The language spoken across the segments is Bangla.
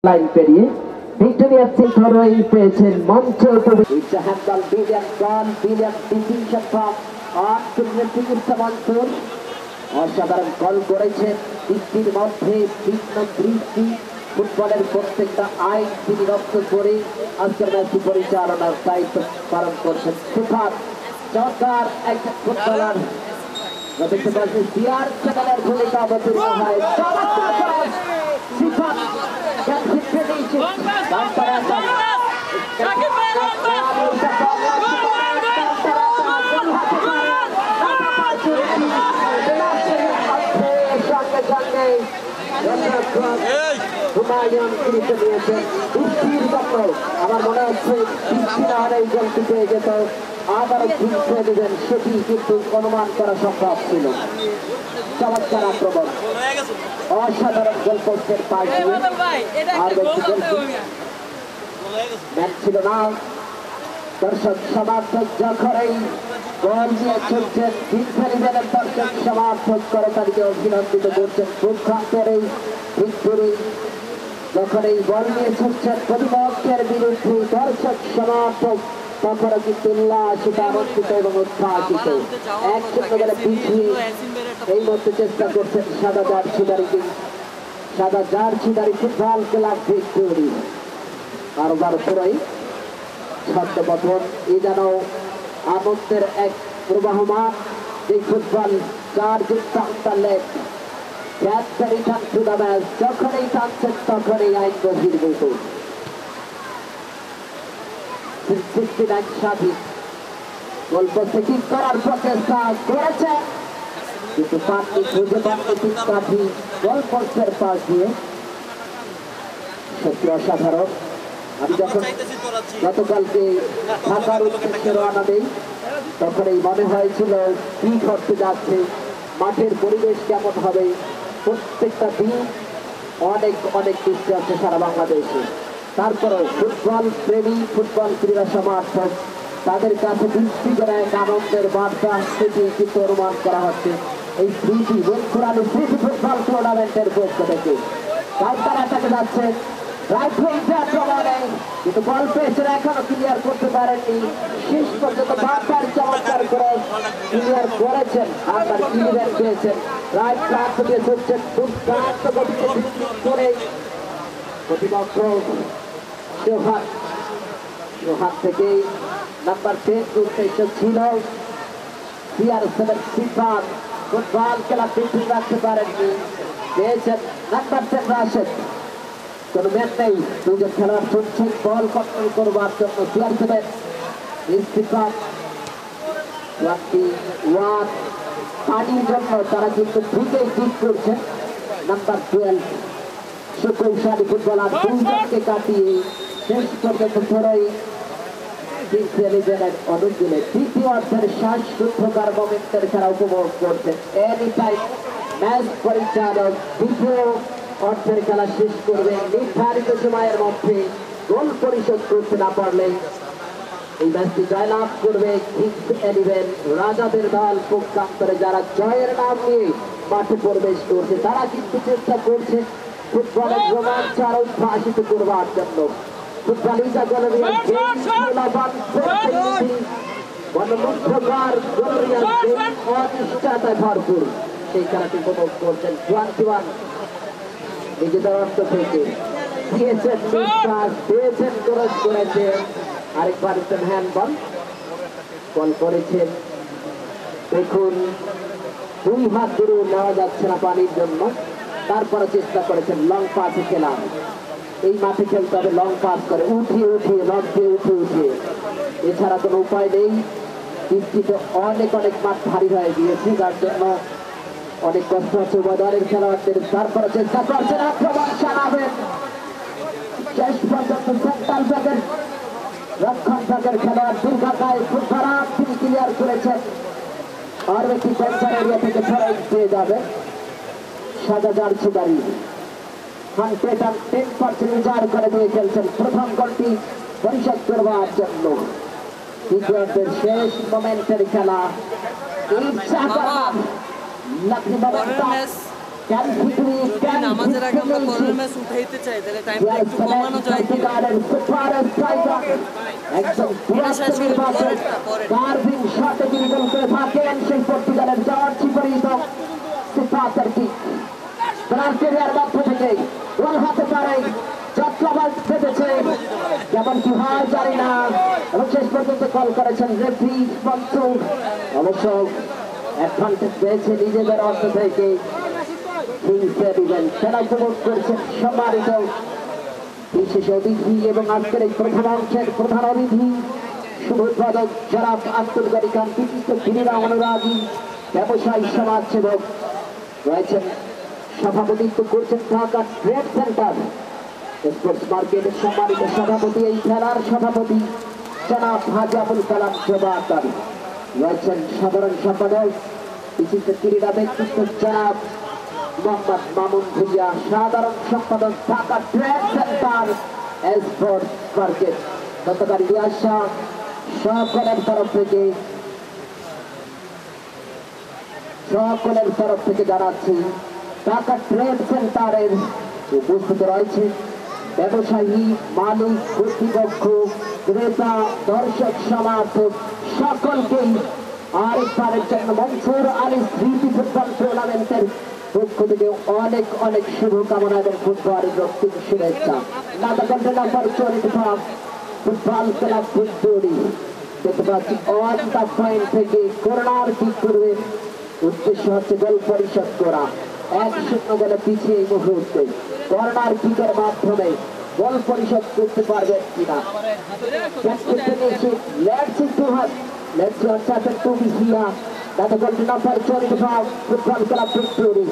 লাইন পেরিয়ে ভিক্টোরিয়া সিংহরই পেয়েছেন মঞ্চ handball billion distinction from on চিকিৎসা মঞ্চুর অসাধারণ গোল করেছেন বৃষ্টির মধ্যে ভিন্ন দৃষ্টি ফুটবলের প্রত্যেকটা আইন তিনি রপ্ত করে আজকের ম্যাচটি পরিচালনার দায়িত্ব পালন করছেন সুফাত চমৎকার একজন ফুটবলার দেখতে পাচ্ছি সিআর চ্যানেলের ভূমিকা অবতীর্ণ হয় সুফাত আমার মনে হচ্ছে এই গোলটি পেয়ে যেত আবারও ফিরে দেবেন সেটি কিন্তু অনুমান করা সম্ভব ছিল। চমৎকার আক্রমণ অসাধারণ গোল পোস্টের পাশ দিয়ে আর ম্যাচ ছিল না। দর্শক সমর্থক যখনই গোল দিয়ে ছুটছেন ফিরে দর্শক সমর্থক করে তাদেরকে অভিনন্দিত করছেন ভূখণ্ডের এই ভিক্টোরি যখন এই বল নিয়ে ছুটছেন প্রতিপক্ষের বিরুদ্ধে দর্শক সমর্থক তখনও কিন্তু উল্লাসিত আনন্দিত এবং উৎসাহিত একশো বলে পিছিয়ে এই মধ্যে চেষ্টা করছেন সাদা জার্সিদারি ফুটবল ক্লাব ভিক্টোরি কারবার পুরোই ছন্দপথন এই যেন আনন্দের এক প্রবাহমান এই ফুটবল চার জিততা লেগ যখনই টানছেন তখনই আইন বহির্ভূত স্বাধীন গল্প থেকে করার প্রচেষ্টা করেছে কিন্তু পাননি খুঁজে পাননি কাঠি গল্পের পাশ দিয়ে সত্যি অসাধারণ। আমি যখন গতকালকে ঢাকার উদ্দেশ্যে রওনা দেই তখন এই মনে হয়েছিল কি ঘটতে যাচ্ছে, মাঠের পরিবেশ কেমন হবে। প্রত্যেকটা দিন অনেক দৃষ্টি আছে সারা বাংলাদেশে, তারপরেও ফুটবল প্রেমী ফুটবল ক্রীড়া সমর্থক তাদের কাছে দৃষ্টি করে এক আনন্দের বার্তা সেটি কিন্তু অনুমান করা হচ্ছে এই স্মৃতি বন্ধুরানি স্মৃতি ফুটবল টুর্নামেন্টের পক্ষ থেকে। কাউন্টার অ্যাটাকে যাচ্ছে কিন্তু বল পেয়েছেন এখনো ক্লিয়ার করতে পারেননি, শেষ পর্যন্ত বারবার চমৎকার করে ক্লিয়ার করেছেন আপনার ক্লিয়ার পেয়েছেন রাইট প্রান্ত দিয়ে ছুটছেন দুর্দান্ত গতিতে করে প্রতিপক্ষ সোহাগ থেকে নাম্বার 10 উদ্দেশ্য ছিল CR7 সিফাত ফুটবল খেলা পিছিয়ে রাখতে পারেননি, পেয়েছেন নাম্বার 10 রাশেদ। কোন ম্যাচ নেই, দুজন খেলোয়াড় ছুটছেন বল কন্ট্রোল করবার জন্য CR7 সিফাত 21 পানির জন্য তারা কিন্তু দুটোই ঠিক করছেন। নাম্বার 12 সুকৌশলী ফুটবলার দুজনকে কাটিয়ে শেষ পর্যন্ত ধরেই অনুকূলে তৃতীয় অর্থের শ্বাসরুদ্ধকার মোমেন্টের খেলা উপভোগ করছেন। এনি টাইম ম্যাচ পরিচালক দ্বিতীয় অর্থের খেলা শেষ করবেন নির্ধারিত সময়ের মধ্যে গোল পরিশোধ করতে না পারলে এই ম্যাচটি জয়লাভ করবে কিংস 11 রাজাদের দল। পক্ষান্তরে যারা জয়ের নাম নিয়ে মাঠে প্রবেশ করছে তারা কিন্তু চেষ্টা করছে ফুটবলের রোমাঞ্চ আরো উদ্ভাসিত করবার জন্য। ফুটবল ইজ অনিশ্চয়তায় ভরপুর সেই খেলাটি উপভোগ করছেন 21 নিজেদের অর্থ থেকে দিয়েছেন নিঃশ্বাস দিয়েছেন ক্রস করেছেন আরেকবার হ্যান্ডবল বল করেছেন। দেখুন 2 হাত দূরে নেওয়া যাচ্ছে না পানির জন্য, তারপরে চেষ্টা করেছেন লং পাসে খেলা। এই মাঠে খেলতে হবে লং পাস করে উঠিয়ে উঠিয়ে এছাড়া কোনো উপায় নেই। বৃষ্টিতে অনেক মাঠ ভারী হয়ে গিয়েছে, যার জন্য অনেক কষ্ট হচ্ছে উভয় দলের খেলোয়াড়দের। তারপরে চেষ্টা করছেন আক্রমণ চালাবেন শেষ পর্যন্ত সেন্ট্রাল ব্যাগের রক্ষণ ভাগের খেলোয়াড় দুর্গাকায় খুব খারাপ তিনি ক্লিয়ার করেছেন। আর একটি সেন্টার এরিয়া থেকে ফেরত পেয়ে যাবে সাদা জার্সিদারি 10% উজাড় করে দিয়ে খেলছেন প্রথম গোলটি পরিশোধ করবার জন্য। দ্বিতীয়দের শেষ মোমেন্টের খেলা নামাজের আগে আমরা পরের ম্যাচ উঠাইতে চাই, তাহলে টাইমটা একটু কমানো যায় কি? একদম ডারভিন শটে তিনি গোল করে থাকেন সেই পর্তুগালের জার্সি পরিহিত সিফাতের কিক। ব্রাজিলিয়ার মধ্য থেকে গোল হতে পারে, চট্টগ্রাম বেঁধেছে, কেমন কি হয় জানি না, এবং শেষ পর্যন্ত কল করেছেন রেফারি মনসুর। অবশ্য অ্যাডভান্টেজ পেয়েছে নিজেদের অর্থ থেকে। খেলা উপভোগ করছেন সম্মানিত বিশেষ অতিথি এবং আজকের এই প্রধান অংশের প্রধান অতিথি শুভ উদ্বোধক জনাব আব্দুল গনি খান, বিশিষ্ট ক্রীড়া অনুরাগী ব্যবসায়ী সমাজসেবক রয়েছেন, সভাপতিত্ব করছেন ঢাকা ট্রেড সেন্টার স্পোর্টস মার্কেটের সম্মানিত সভাপতি, এই খেলার সভাপতি জনাব হাজি আবুল কালাম জবাদার রয়েছেন, সাধারণ সম্পাদক বিশিষ্ট ক্রীড়া ব্যক্তিত্ব জনাব মোহাম্মদ মামুন ভুইয়া, সাধারণ সম্পাদক Dhaka trade centre sports market. গতকাল রিয়াসা সকলের তরফ থেকে জানাচ্ছি ঢাকা ট্রেড সেন্টারের উপস্থিত রয়েছে ব্যবসায়ী, মালিক, কর্তৃপক্ষ, ক্রেতা, দর্শক, সমর্থক সকলকেই আরেকবারের জন্য মনসুর আলী স্মৃতি ফুটবল টুর্নামেন্টের পক্ষ থেকে অনেক অনেক শুভকামনা এবং ফুটবলের রক্তিম শুভেচ্ছা। নাটকন্ড নাম্বার 25 ফুটবল ক্লাব ফুটবলি দেখতে পাচ্ছি অন দা পয়েন্ট থেকে কর্নার কিক করবে, উদ্দেশ্য হচ্ছে গোল পরিশোধ করা। 1-0 গোলে পিছিয়ে এই মুহূর্তে কর্নার কিকের মাধ্যমে গোল পরিশোধ করতে পারবেন কিনা। Let's watch out to be here. That's a goal number 25. Football club victory.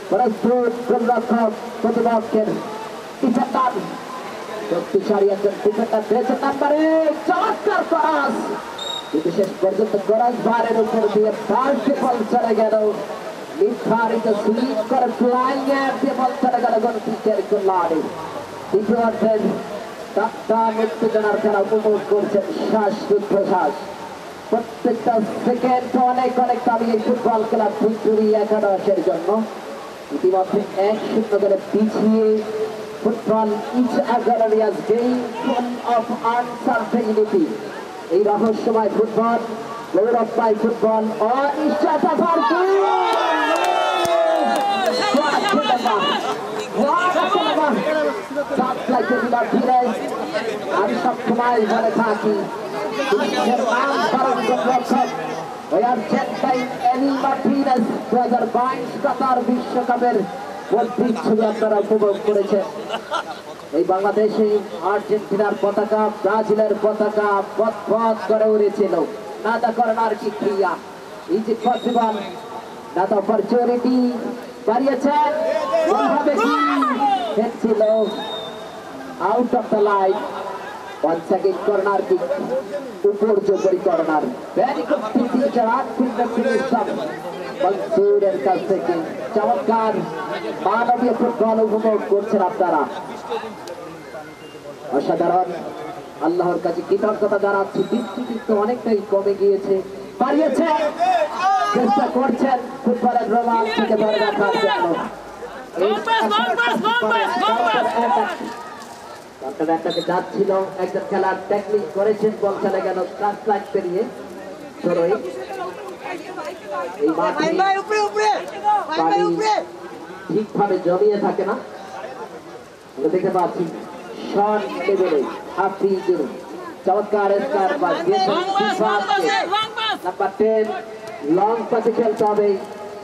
But a through from the crowd for the basket. It's a done. শক্তিশালী একজন ডিফেন্ডার রয়েছে নাম্বার 8 চমৎকার ক্রস, কিন্তু শেষ পর্যন্ত ক্রস বারের উপর দিয়ে বাস্কেটবল চলে গেল, নির্ধারিত স্লিপ করে ফ্লাইং এর দিয়ে বল চলে গেল গোলকিপার গোলাডি। দ্বিতীয়ার্ধের টাট্টান উত্তেজনার খেলা উপভোগ করছেন শ্বাস প্রশ্বাস, প্রত্যেকটা সেকেন্ড অনেক অনেক দামি এই ফুটবল ক্লাব ভিক্টোরি একাদশের জন্য। ইতিমধ্যে 1-0 করে পিছিয়ে football is a glorious game full of uncertainty. এই রহস্যময় ফুটবল, গৌরবময় ফুটবল, অনিশ্চয়তা ভরপুর। আমি সবসময় বলে থাকি বিশ্বের নাম করা রক্ষক এলি মার্টিনেজ 2022 কাতার বিশ্বকাপের বত্রিশ ছবি আপনারা উপভোগ করেছেন। এই বাংলাদেশে আর্জেন্টিনার পতাকা, ব্রাজিলের পতাকা পথ পথ করে উড়েছিল। নাদা কর্নার কি ক্রিয়া, ইজিপ্ট পসিবল, নাদা অপরচুনিটি বাড়িয়েছেন, কিভাবে কি হেডছিল out of the line. once again corner kick, উপর জোরে কর্নার, ভেরি গুড ফিনিশার, আনফিল্ডার ফিনিশার মনসুরের কাছ থেকে চমৎকার মানবীয় ফুটবল উপভোগ করছেন আপনারা। অসাধারণ, আল্লাহর কাছে কৃতজ্ঞতা জানাচ্ছি। বৃষ্টি তো অনেকটাই কমে গিয়েছে, পারিয়েছে, চেষ্টা করছেন ফুটবলের রোমাঞ্চ থেকে ধরে রাখার জন্য। যাচ্ছিল একজন খেলার টেকনিক করেছেন, বল চলে গেল টাচ লাইন পেরিয়ে। ঠিকভাবে জমিয়ে থাকে না, দেখতে পাচ্ছি শট টেবিলে হাফিজুর চমৎকার নাম্বার 10 লং পাসে খেলতে হবে।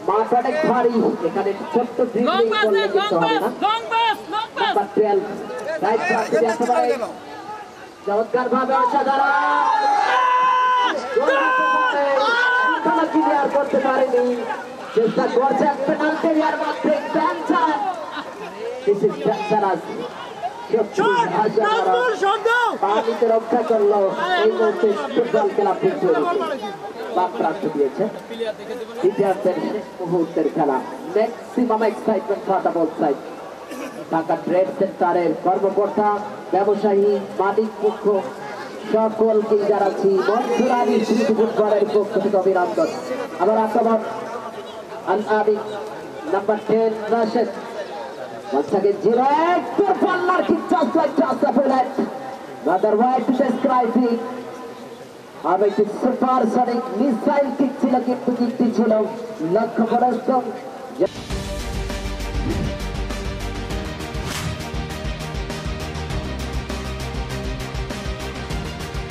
মাঠ অনেক ভারী, এখানে ছোট্ট ড্রিবলিং করলে কিন্তু হবে না। নাম্বার 12 রাইট পাশে একেবারে চমৎকার ভাবে অসাধারণ খেলা ক্লিয়ার করতে পারেনি, চেষ্টা করছেন পেনাল্টি এরিয়ার মধ্যে ক্যান্সার। দিস ইজ ডেঞ্জারাস, পানিতে রক্ষা করলো এই মুহূর্তে ফুটবল ক্লাব ভিক্টোরি প্রাপ্ত দিয়েছে। দ্বিতীয়ার্ধের শেষ মুহূর্তের খেলা, maximum excitement for the both side. Dhaka trade সেন্টারের কর্মকর্তা, ব্যবসায়ী, মালিক পক্ষ সকলকেই জানাচ্ছি মনসুর আলী স্মৃতি ফুটবলের পক্ষ থেকে অভিনন্দন। আবার আক্রমণ আল Abid number 10 Rashid. Once again, direct to Palmer kick just like just a bullet. Another way to describe it. अब एक सुपरसोनिक मिसाइल किक ছিল কিন্তু কিকটি ছিল লক্ষ্য পরস্ত